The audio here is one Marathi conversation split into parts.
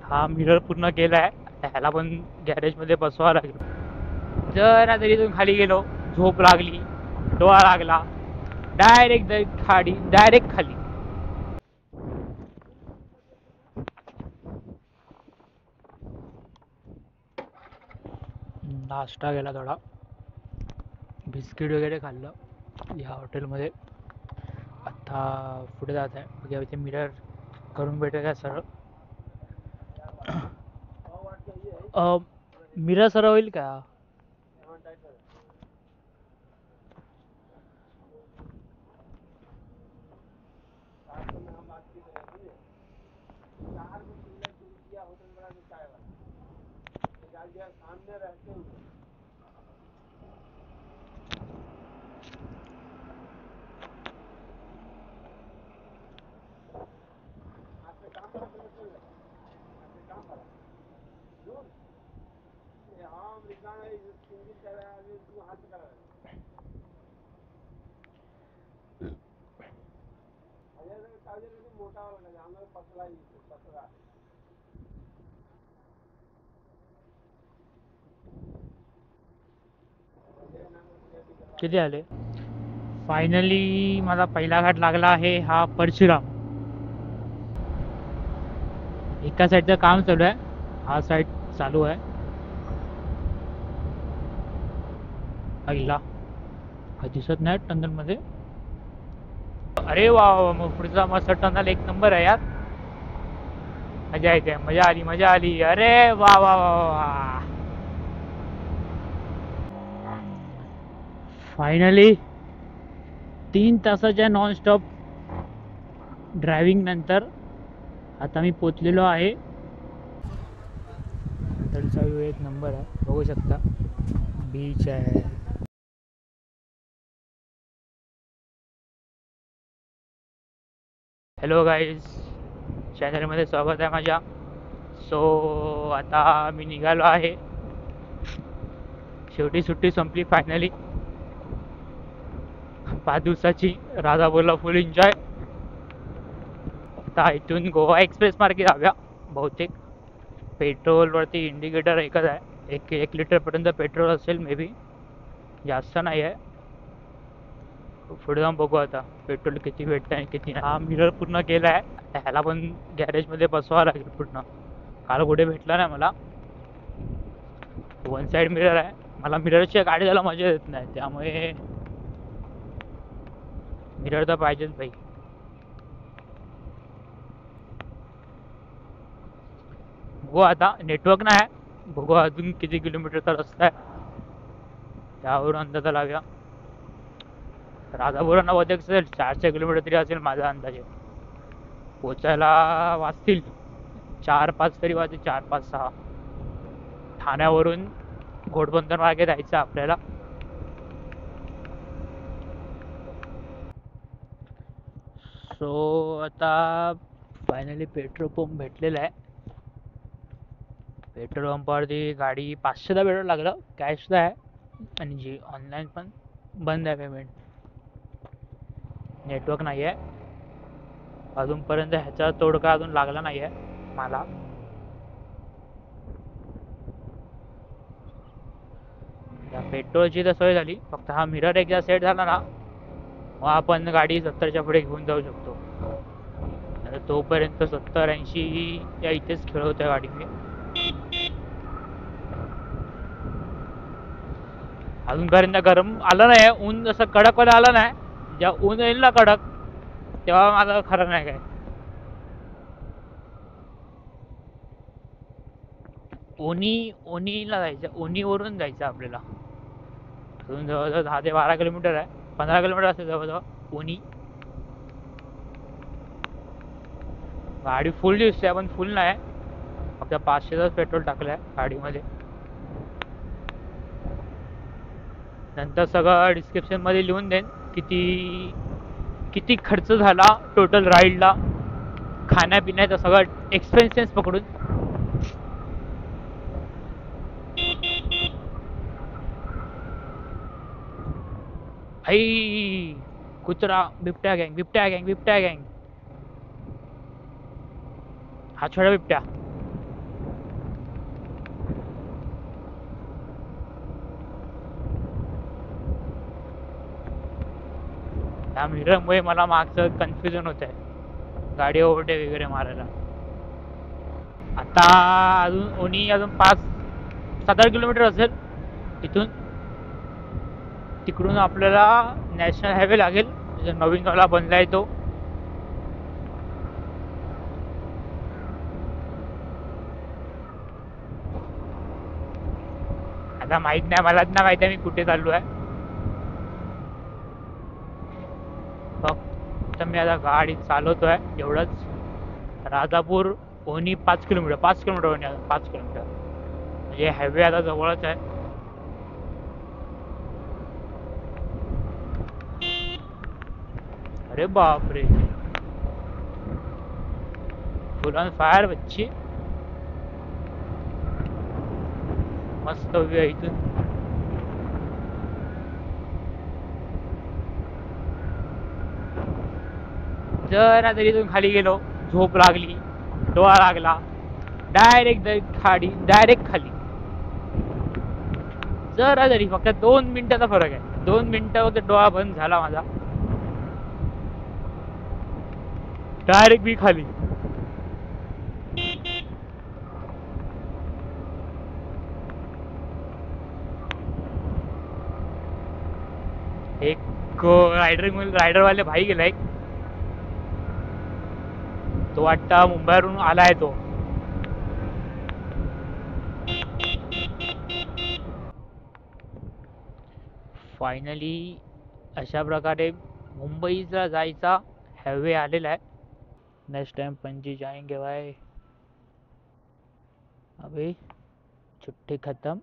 हा मिरर पूर्ण केलाय. ह्याला पण गॅरेज मध्ये बसवावं लागेल. जरा तरी इथून खाली गेलो, झोप लागली, डोळा लागला, डायरेक्ट खाली, डायरेक्ट खाली. नाश्ता केला, थोडा बिस्किट वगैरे खाल्लं या हॉटेलमध्ये. आता पुढे जात आहे, बघूया इथे मिरर करून भेटेल का सरळ. मिरर सरळ होईल का? किती आले? फायनली मला पहिला घाट लागला आहे, हा परशुराम. एका साईडचं काम चालू आहे, हा साईड चालू आहे. आईला दिसत नाही टनल मध्ये. अरे वा, मग पुढचा मस्त टनल एक नंबर आहे यार. मजा येते, मजा आली, मजा आली. अरे वा वा वा वा. फायनली 3 तासाच्या नॉनस्टॉप ड्रायव्हिंग नंतर आता मी पोचलेलो आहे. हॉटेलचा व्ह्यू एक नंबर आहे, बघू शकता. बीच आहे. हॅलो गाईज, चॅनलमध्ये स्वागत आहे माझ्या. सो आता मी निघालो आहे. शेवटी सुट्टी संपली फायनली. 5 दिवसाची. राधापूरला फुल एन्जॉय. आता इथून गोवा एक्सप्रेस मार्गे जाऊया बहुतेक. पेट्रोलवरती इंडिकेटर एकच आहे, एक लिटरपर्यंत पेट्रोल असेल मे बी, जास्त नाही आहे. पुढे जाऊन बघू आता पेट्रोल किती भेटतं आणि किती नाही. हा मिरर पूर्ण केला आहे, ह्याला पण गॅरेजमध्ये बसवावं लागेल पूर्ण. काल कुठे भेटला नाही मला. वन साईड मिरर आहे. मला मिररच्या गाडी जायला मजा येत नाही, त्यामुळे मिरर तर पाहिजेच भाई. बघू आता, नेटवर्क नाही आहे. बघू अजून किती किलोमीटरचा रस्ता आहे, त्यावरून अंदाजा लावूया. राधापुरांना बहुतेक असेल 400 किलोमीटर तरी असेल माझा अंदाजे. पोचायला वाचतील 4-5 तरी वाजतील, 4-5-6. ठाण्यावरून घोडबंदर मार्गे जायचं आपल्याला. सो आता फायनली पेट्रोल पंप भेटलेला आहे. पेट्रोल पंपावरती गाडी 500ला पेट्रोल लागलं, कॅशला आहे. आणि जी ऑनलाईन पण बंद आहे पेमेंट. नेटवर्क नाही आहे अजूनपर्यंत, ह्याचा तोडगा अजून लागला नाही आहे मला. पेट्रोलची तर सोय झाली, फक्त हा मिरर एकदा सेट झाला ना, मग आपण गाडी 70च्या पुढे घेऊन जाऊ शकतो. तोपर्यंत 70-80 या इथेच खेळवत्या गाडी मी. अजूनपर्यंत गरम आलं नाही, ऊन जसं कडक वाला आलं नाही. जेव्हा ऊन येईल ना कडक, तेव्हा माझं खरं नाही काय. ओनीला जायचं, ओनीवरून जायचं आपल्याला. अजून जवळजवळ 10 ते 12 किलोमीटर आहे, 15 किलोमीटर असेल जवळजवळ ओनी. गाडी फुल दिसते पण फुल नाही, फक्त 500च पेट्रोल टाकलं आहे गाडीमध्ये. नंतर सगळं डिस्क्रिप्शन मध्ये लिहून देईन किती किती खर्च झाला टोटल राईडला, खाण्यापिण्याचा सगळं एक्सपेन्सेस पकडून. आई कुत्रा, बिबट्या गँग, बिबट्या गँग, बिबट्या गँग. हा छोटा बिबट्या. ह्या मिररमुळे मला मागचं कन्फ्युजन होत आहे गाडी ओव्हरटेक वगैरे मारायला. आता अजून ओनी अजून 5-7 किलोमीटर असेल इथून. तिकडून आपल्याला नॅशनल हायवे लागेल, जो नवीन वाला बनलाय तो. आता माहित नाही, मलाच ना माहिती आहे मी कुठे चाललो आहे. फक्त मी आता गाडी चालवतोय एवढंच. राजापूर ओनी 5 किलोमीटर ओनी, 5 किलोमीटर म्हणजे हायवे आता जवळच आहे. अरे बाप रे, फुल ऑन फायर बच्ची. मस्त व्यू आहे इथून. जरा तरी इथून खाली गेलो, झोप लागली, डोळा लागला, डायरेक्ट खाली. जरा तरी फक्त 2 मिनिटाचा फरक आहे. 2 मिनिटं फक्त डोळा बंद झाला माझा, डायरेक्ट मी खाली. एक रायडरवाले भाई गेलाय, तो वाटतं मुंबईवरून आलाय तो. फायनली अशा प्रकारे मुंबईचा जायचा हायवे आलेला आहे. नेक्स्ट टाइम पणजी जाएंगे भाई. अभी छुट्टी खत्म.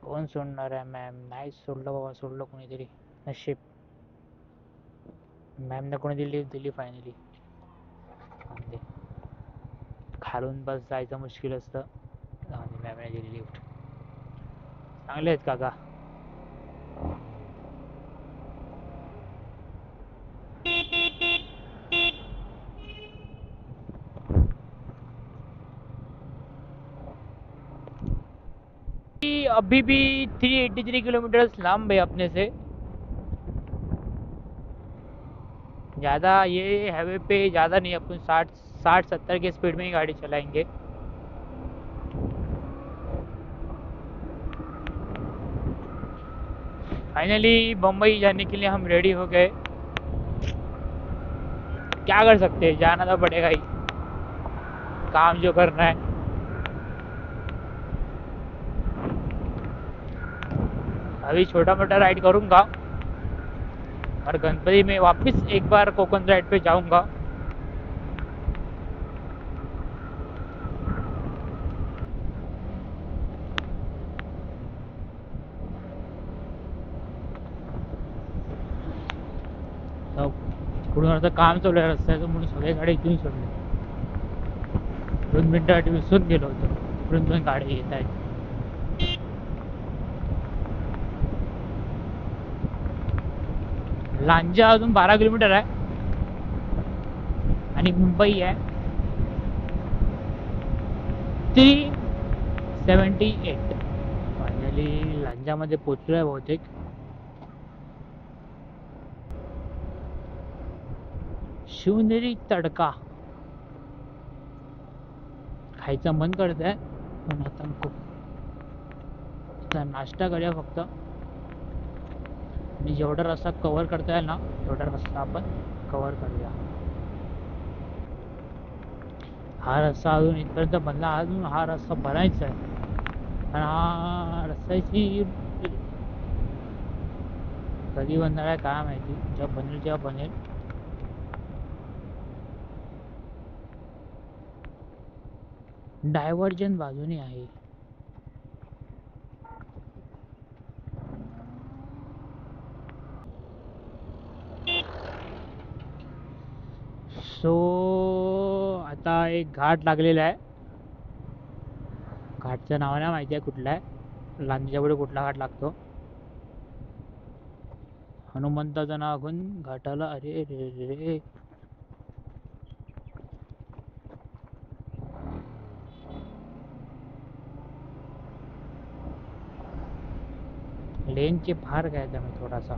कोण सोडणार आहे मॅम? नाही सोडलं बाबा, सोडलं कोणीतरी. नशीब मॅमने कोणी लिफ्ट दिली फायनली. खालून बस जायचं मुश्किल असतं, मॅमने दिली लिफ्ट. चांगले आहेत काका. अभी भी 383 किलोमीटर लांब है अपने से. ज़्यादा ये हाईवे पे ज़्यादा नहीं, अपन 60-70 के स्पीड में ही गाड़ी चलाएंगे. फाइनली बम्बई जाने के लिए हम रेडी हो गए. क्या कर सकते हैं, जाना तो पड़ेगा ही, काम जो करना है. अभी छोटा मोटा राइड करूँगा और गणपति में वापस एक बार कोकण राइड पे जाऊँगा. पुढून आता काम चालू आहे रस्त्याचं, म्हणून सगळ्या गाड्या इथून सोडल्या. 2 मिनिटासाठी विसरून गेलो होतो, पुढून 2 गाड्या येत आहेत. लांजा अजून 12 किलोमीटर आहे आणि मुंबई आहे 378. फायनली लांजामध्ये पोचलोय बहुतेक. शिवनेरी तडका खायचं मन करत आहे, पण आता नको. नाश्ता करूया फक्त. मी जेवढा रस्ता कव्हर करता येईल ना तेवढा रस्ता आपण कव्हर करूया. हा रस्ता अजून इथपर्यंत बनला, अजून हा रस्ता बनायचा आहे. आणि हा रस्त्याची कधी बनणार आहे काय माहिती, जेव्हा बनेल तेव्हा बनेल. डायव्हर्जन बाजूने आहे. सो आता एक घाट लागलेला आहे. घाटचं नाव नाही माहिती आहे कुठलं आहे. लांजाच्या पुढे कुठला घाट लागतो. हनुमंताचं नाव घेऊन घाटाला. अरे रे रे, लेनचे बाहेर घ्यायचा मी थोडासा.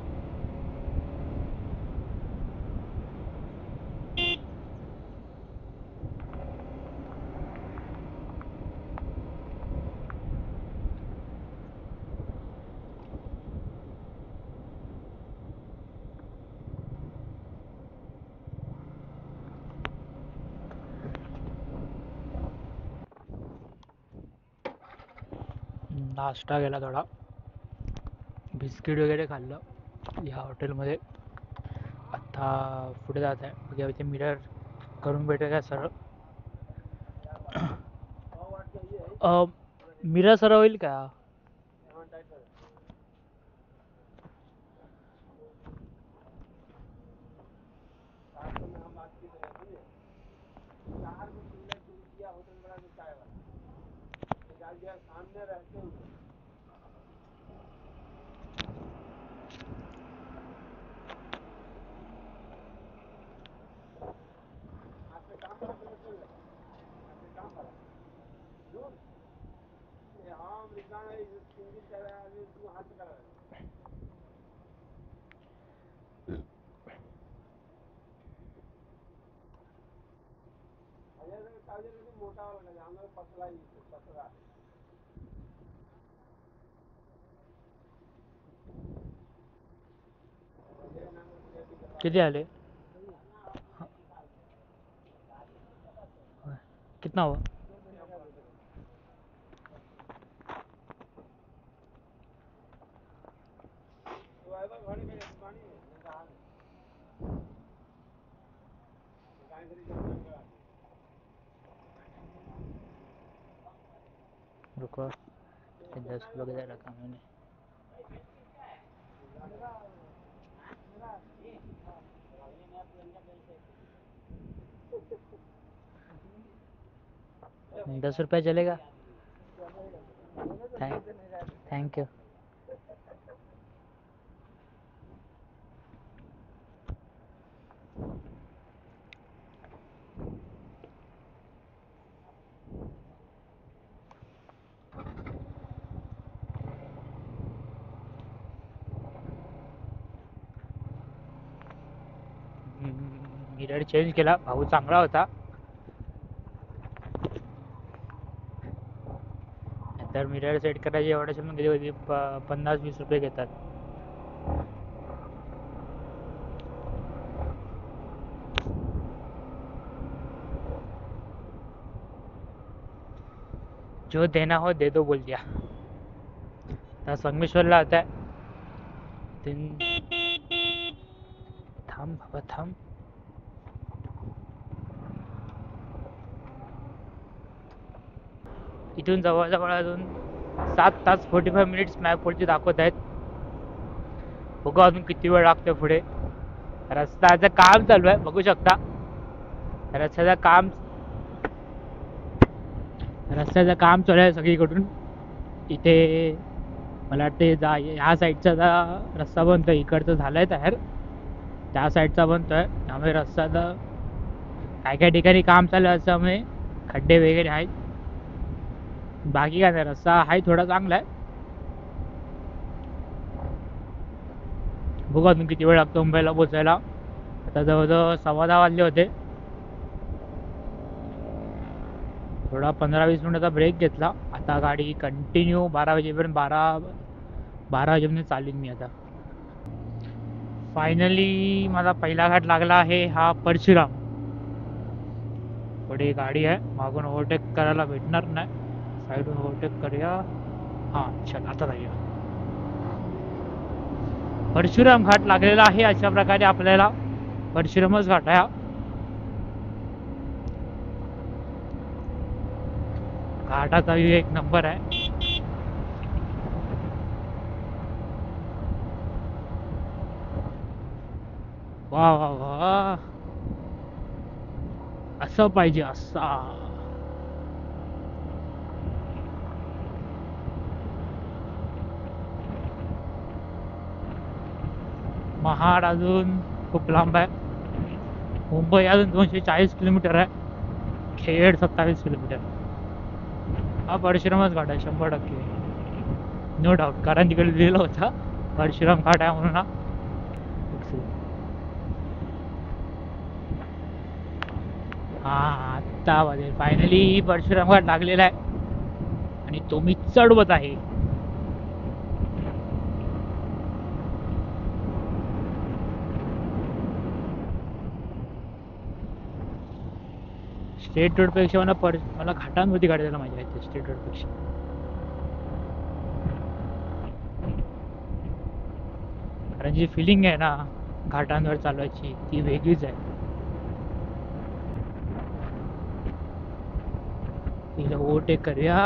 नाश्ता केला थोडा, बिस्किट वगैरे खाल्लं या हॉटेलमध्ये. आता पुढे जात आहे, बघा इथे मिरर करून भेटेल का सरळ. मिरर सरळ होईल का? किती आले? कितना हुआ? रुको, 10 रुपये का रखा मैंने. ₹10 चलेगा? Thank you. मिरर चेंज केला, भाऊ चांगला होता. तर मिरर सेट करायचे एवढ्याचे मग किती 50-20 रुपये घेतात. जो देना हो दे दो बोल दिया. तर संगमेश्वरला आता आहे. थांब बाबा थांब. इथून जवळजवळ अजून 7 तास 45 मिनिट्स मॅपवरती दाखवत आहेत. बघू अजून किती वेळ लागतो पुढे. रस्त्याचं काम चालू आहे, बघू शकता. रस्त्याचं काम चालू आहे सगळीकडून. इथे मला वाटते ह्या साईडचा रस्ता बनतोय, इकडचं झालंय तयार, त्या साईडचा बनतोय. त्यामुळे रस्त्याचं काय काय ठिकाणी काम चालू आहे, त्यामुळे खड्डे वगैरे आहेत. बाकी काय नाही, रस्ता आहे थोडा चांगला आहे. बघू अजून किती वेळ लागतो मुंबईला पोचायला. आता जवळजवळ 10:15 वाजले होते. थोडा 15-20 मिनिटाचा ब्रेक घेतला. आता गाडी कंटिन्यू 12 वाजेपर्यंत 12 वाजेपर्यंत चालेल मी आता. फायनली माझा पहिला घाट लागला आहे, हा परशुराम. पुढे गाडी आहे, मागून ओव्हरटेक करायला भेटणार नाही. साईडून ओव्हरटेक करूया. हां चल आता जाऊया. परशुराम घाट लागलेला आहे. अशा प्रकारे आपल्याला परशुरामच घाट आहे. घाटाचा व्ह्यू एक नंबर आहे. वा वा वा, असं पाहिजे असा. महाड अजून खूप लांब आहे. मुंबई अजून 240 किलोमीटर आहे. खेड 27 किलोमीटर. हा परशुरामच घाट आहे 100%. नो डाऊट, कारण तिकडे लिहिलं होतं परशुराम घाट आहे म्हणून ना. हा आता वाजेल फायनली परशुराम घाट लागलेला आहे आणि तो मी चढवत आहे. स्टेट रोड पेक्षा मला घाटांवरती गाडी जायला मजा येते स्टेट रोड पेक्षा. कारण जी फिलिंग आहे ना घाटांवर चालवायची ती वेगळीच आहे. तिला ओव्हरटेक करूया.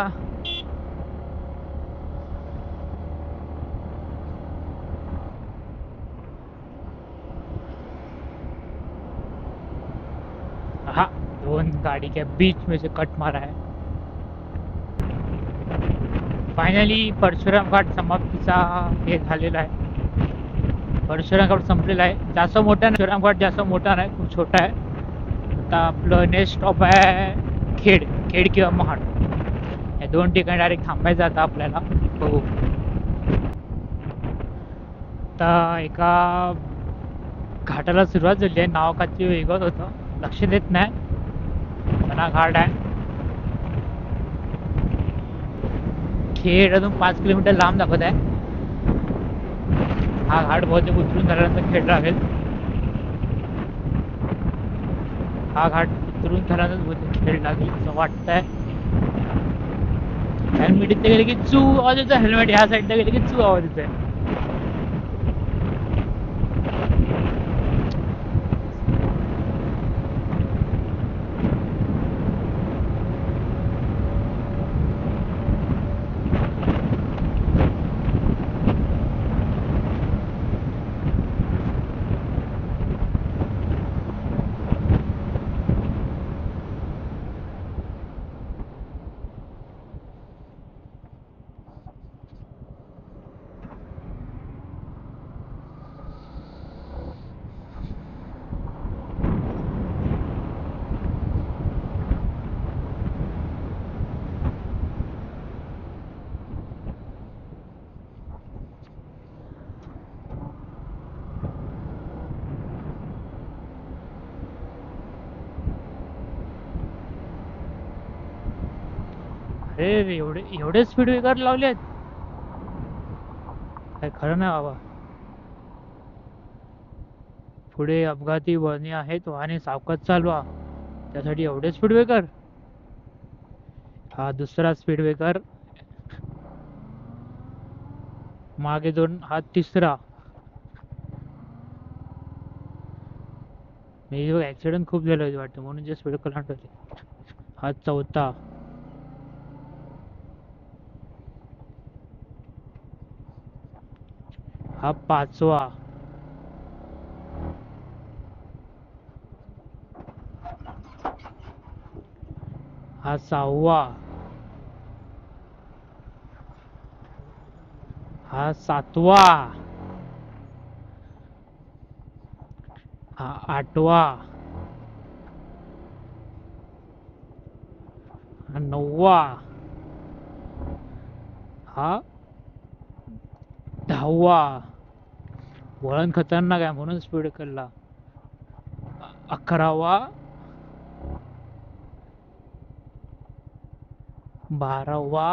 हा दोन गाड़ी के बीच में से कट मारा है. फायनली परशुराम घाट समाप्तीचा हे झालेला आहे. परशुराम घाट संपलेला आहे. जास्त मोठा नाही, परशुराम घाट जास्त मोठा नाही, खूप छोटा आहे. आता आपलं नेक्स्ट स्टॉप आहे खेड किंवा महाड. या दोन ठिकाणी डायरेक्ट थांबायचं आता आपल्याला. हो आता एका घाटाला सुरुवात झाली आहे. नाव काहीतरी वेगळंच होतं, लक्ष देत नाही. पण घाट आहे. खेड अजून 5 किलोमीटर लांब दाखवत आहे. हा घाट बहुतेक उतरून झाल्यानंतर खेड लागेल. हा घाट उतरून झाल्यानंतर बहुतेक खेड लागेल असं वाटतंय. हेल्मेट इथे गेले की चू आवाज येतो. हेल्मेट ह्या साईडला गेले की चू आवाज येतोय. अरे एवढे स्पीड ब्रेकर लावले आहेत, काय खरं नाही बाबा. पुढे अपघाती वळणे आहेत, वाहने सावकाश चालवा, त्यासाठी एवढे स्पीड ब्रेकर. हा दुसरा स्पीड ब्रेकर, मागे दोन, हा तिसरा. मी ऍक्सिडेंट खूप झाले वाटतं म्हणून जे स्पीड ब्रेकर होते. हा चौथा. हा पाचवा. हा सहावा. हा सातवा. हा आठवा. हा नववा. हा 10वा. वळण खतरनाक आहे म्हणून स्पीड ब्रेकरला. 11वा. 12वा.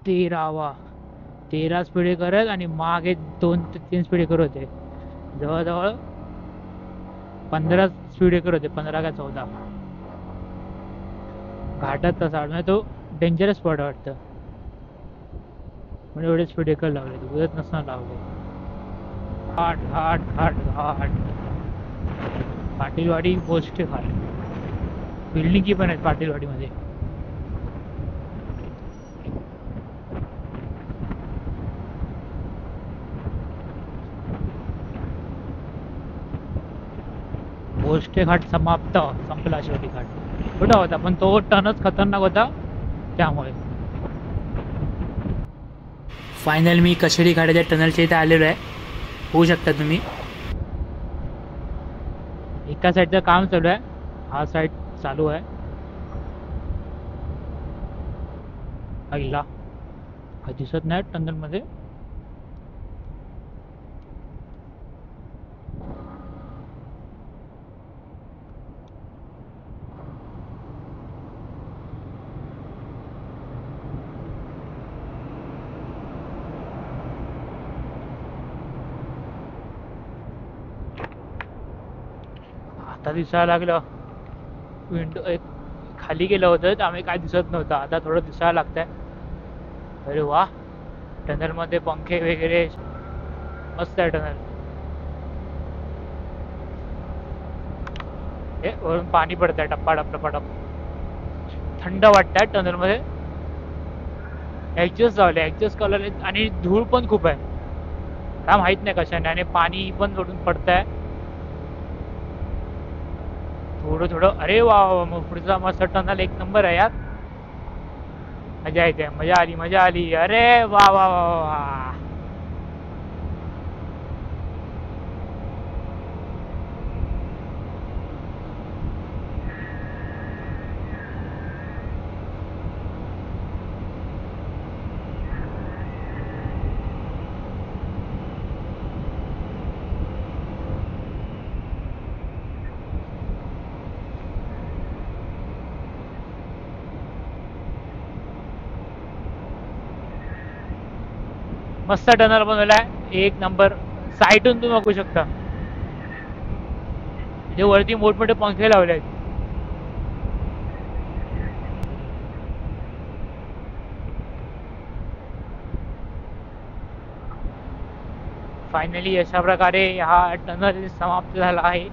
13वा. 13 स्पीड ब्रेकर आहेत आणि मागे 2 ते 3 स्पीड ब्रेकर होते. जवळजवळ 15 स्पीड ब्रेकर होते, 15 का 14. घाटात तसा म्हणजे तो डेंजरस स्पॉट वाटतं म्हणजे एवढे स्पीड ब्रेकर लावले, उगत नसणार लावले. घाट घाट घाट घाट. पाटीलवाडी पोस्ट घाट. बिल्डिंगी पण आहेत पाटीलवाडीमध्ये. पोस्टे घाट समाप्त. संपला शेवटी घाट. छोटा होता पण तो टर्नच खतरनाक होता त्यामुळे. फायनल मी कशेडी घाटाच्या टनलच्या इथे आलेलो आहे. होऊ शकता तुम्ही. एका साईडचं काम चालू आहे, हा साईड चालू आहे. आईला काही दिसत नाही टनल मध्ये. आता दिसायला लागलं. विंडो एक खाली गेलं होतं तर आम्ही काय दिसत नव्हतं, आता थोडं दिसायला लागतंय. अरे वा, टनल मध्ये पंखे वगैरे मस्त आहे टनल. हे वरून पाणी पडत आहे टप्पा टप्पा. थंड वाटतंय टनल मध्ये. ऍडजस्ट झाले, ऍडजस्ट कलर आणि धूळ पण खूप आहे, काय माहित नाही कशाने. आणि पाणी पण वरून पडतंय थोडं थोडं. अरे वा, मग पुढचा मस्त टनल एक नंबर आहे यार. मजा येते, मजा आली मजा आली. अरे वा वा वा वा. मस्त टनल बनवलाय एक नंबर. साईडून तुम्ही बघू शकता, जे वरती मोठमोठे पंखे लावले आहेत. फायनली अशा प्रकारे हा टनल समाप्त झाला आहे.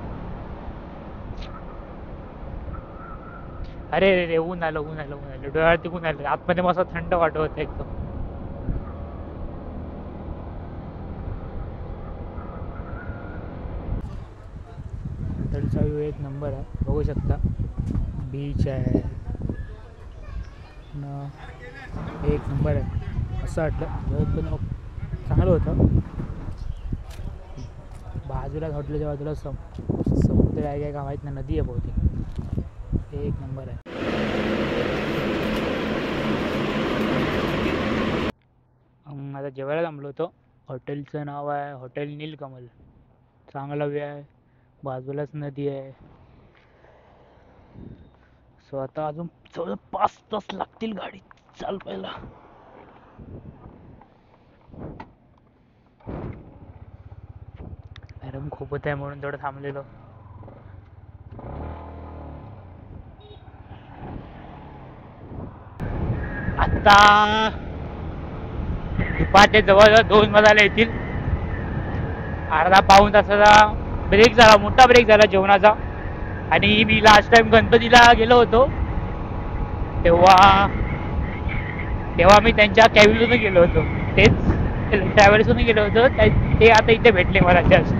अरे रे रे, ऊन आलं ऊन आलं ऊन आलं, डोळ्यावरती ऊन आलं. आतमध्ये मस्त थंड वाटत होतं एकदम. हॉटेलचा व्ह्यू एक नंबर आहे, बघू शकता. बीच आहे न, एक नंबर आहे. असं वाटलं पण चांगलं होतं. बाजूला हॉटेलच्या बाजूला समुद्र आहे का माहीत नाही, नदी आहे बहुतेक. एक नंबर आहे. आता जेवायला जमलो होतो. हॉटेलचं नाव आहे हॉटेल नीलकमल. चांगला व्ह्यू आहे, बाजूलाच नदी आहे. सो आता अजून जवळ 5 तास लागतील गाडी चालवायला. गरम खूप होत आहे म्हणून थोडं थांबलेलो. आता दुपारचे जवळजवळ 2 वाजायला येतील. अर्धा पाऊण तासाचा ब्रेक झाला, मोठा ब्रेक झाला जेवणाचा. आणि मी लास्ट टाइम गणपतीला गेलो होतो तेव्हा मी त्यांच्या कॅबिनमधून गेलो होतो. तेच ट्रॅव्हल्समधून गेलो होतो, ते आता इथे भेटले मला जस्ट.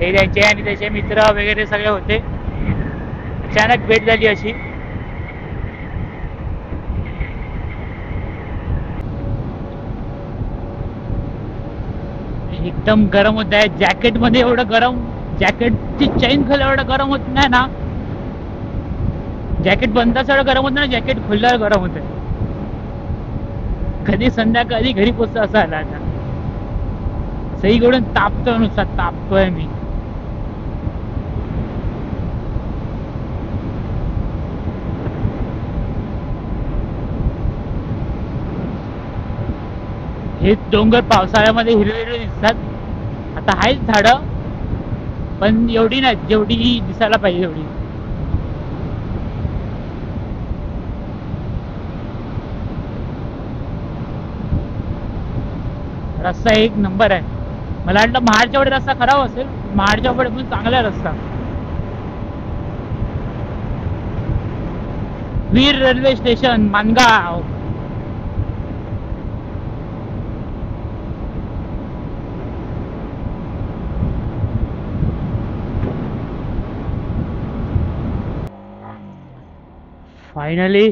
ते त्यांचे आणि त्याचे मित्र वगैरे सगळे होते. अचानक भेट झाली अशी. एकदम गरम होत आहे. जॅकेट मध्ये एवढं गरम, जॅकेटची चैन खाली एवढं गरम होत नाही ना. जॅकेट बंद एवढं गरम होत नाही, जॅकेट खुलल्यावर गरम होत आहे. कधी संध्याकाळी घरी पोचतो असं आला आता. सईकडून तापतोय, नुसता तापतोय मी. हे डोंगर पावसाळ्यामध्ये हिरवे हिरवे दिसतात. आता आहेत झाडं पण एवढी नाही जेवढी दिसायला पाहिजे एवढी. रस्ता एक नंबर आहे. मला वाटलं महाडच्या पुढे रस्ता खराब असेल, महाडच्या पुढे पण चांगला आहे रस्ता. वीर रेल्वे स्टेशन मानगाव. फायनली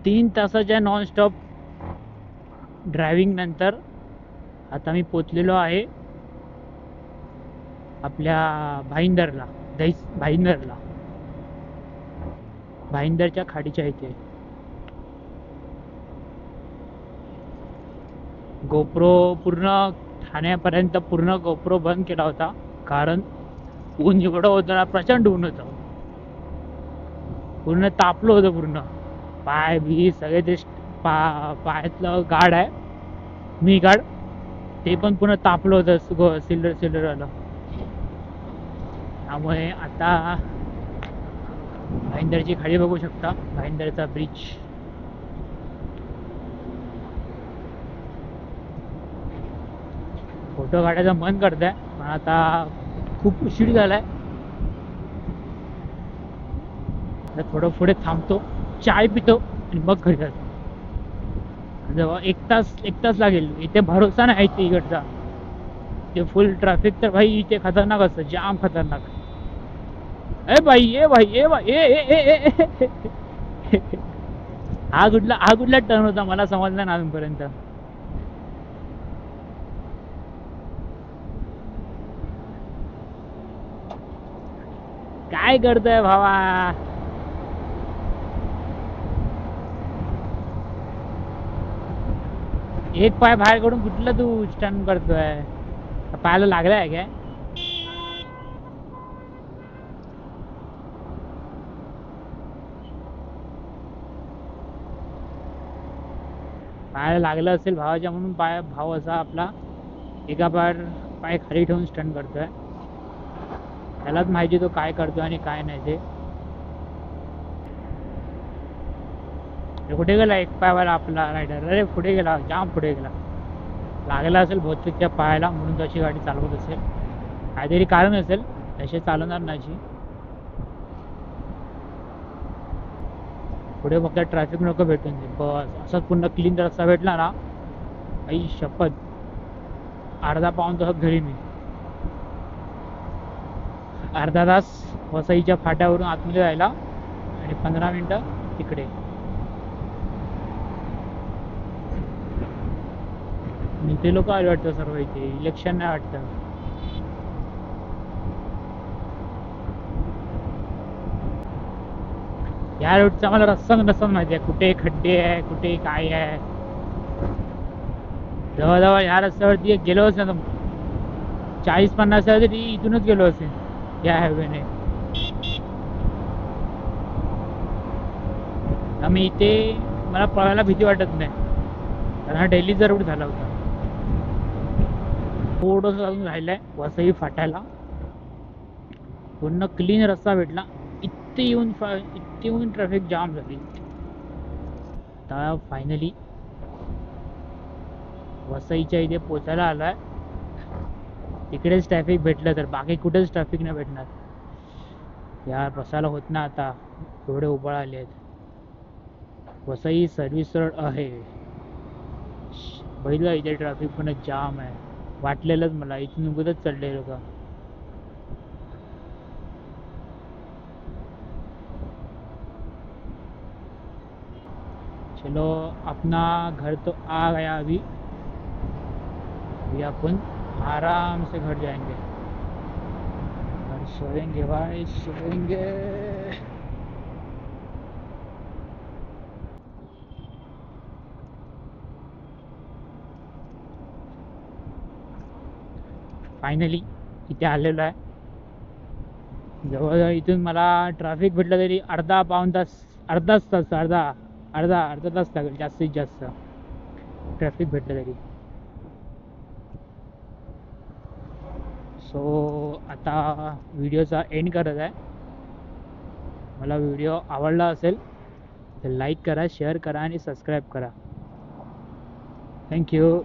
3 तासाच्या नॉनस्टॉप ड्रायव्हिंग नंतर आता मी पोचलेलो आहे आपल्या भाईंदरला. भाईंदरला भाईंदरच्या खाडीच्या इथे. गोप्रो पूर्ण ठाण्यापर्यंत पूर्ण गोप्रो बंद केला होता, कारण ऊन एवढं होतं ना, प्रचंड ऊन होतं. पूर्ण तापलं होतं पूर्ण. पाय बी सगळे ते पायातलं गाड आहे, मी गाड, ते पण पूर्ण तापलं होतं सिल्डर आलं. त्यामुळे आता भाईंदरची खाडी बघू शकता, भाईंदरचा ब्रिज. फोटो काढायचं मन करतंय, पण आता खूप उशीर झालाय. थोडं पुढे थांबतो, चाय पितो आणि मग घरी जातो. जेव्हा एक तास लागेल. इथे भरोसा नाही इथे इकडचा. ते फुल ट्रॅफिक तर भाई इथे खतरनाक असतं, जाम खतरनाक. ए भाई ए भाई ए भाई ए ए ए ए ए हा कुठला टर्न होता मला समजला ना अजूनपर्यंत. काय करतोय भावा? एक पाय बाहेर काढून कुठलं तू स्टंट करतोय? पायाला लागलाय काय? पायाला लागलं असेल भावाच्या, म्हणून भाव असा आपला एका पाय खाली ठेवून स्टंट करतोय. त्यालाच माहिती तो काय करतोय आणि काय नाही ते. कुठे गेला एक पायवाला आपला रायडर? अरे पुढे गेला, जाम पुढे गेला. लागला असेल बहुतेक त्या पायाला, म्हणून तशी गाडी चालवत असेल. काहीतरी कारण असेल, तसे चालवणार नाही. पुढे फक्त ट्रॅफिक नको भेटून दे बस. असाच पूर्ण क्लीन रस्ता भेटला ना, आई शपथ, अर्धा पाऊण तासात घरी मी. अर्धा तास वसईच्या फाट्यावरून आतमध्ये जायला आणि 15 मिनिटं तिकडे. इथे लोक आले वाटतं सर्व. इथे इलेक्शन नाही वाटतं. या रोडचा मला रस्ता नसतं माहिती आहे, कुठे खड्डे आहे, कुठे काय आहे. जवळजवळ ह्या रस्त्यावरती गेलो असेल 40-50 तरी इथूनच गेलो असेल या हायवेने. आम्ही इथे मला पळायला भीती वाटत नाही, कारण हा डेलीचा रूट झाला होता. थोडंसं अजून राहिलंय वसई फाट्याला. पूर्ण क्लीन रस्ता भेटला. इथे येऊन ट्रॅफिक जाम झाली. आता फायनली वसईच्या इथे पोचायला आलाय. तिकडेच ट्रॅफिक भेटलं तर बाकी कुठेच ट्रॅफिक नाही भेटणार. यार बसायला होत ना आता, एवढे उभाळ आले आहेत. वसई सर्व्हिस रोड आहे. बघितलं इथे ट्रॅफिक पण जाम आहे. वाटलेलंच मला, इथून उगतच चढले लोक. चलो अपना घर तो आ गया. अभी अपन आराम से घर जाएंगे. घर सोएंगे भाई, सोएंगे. फायनली इथे आलेलो आहे. जवळजवळ इथून मला ट्रॅफिक भेटलं तरी अर्धा तास लागेल जास्तीत जास्त ट्रॅफिक भेटलं तरी. सो आता व्हिडिओचा एंड करत आहे. मला व्हिडिओ आवडला असेल तर लाईक करा, शेअर करा आणि सबस्क्राईब करा. थँक्यू.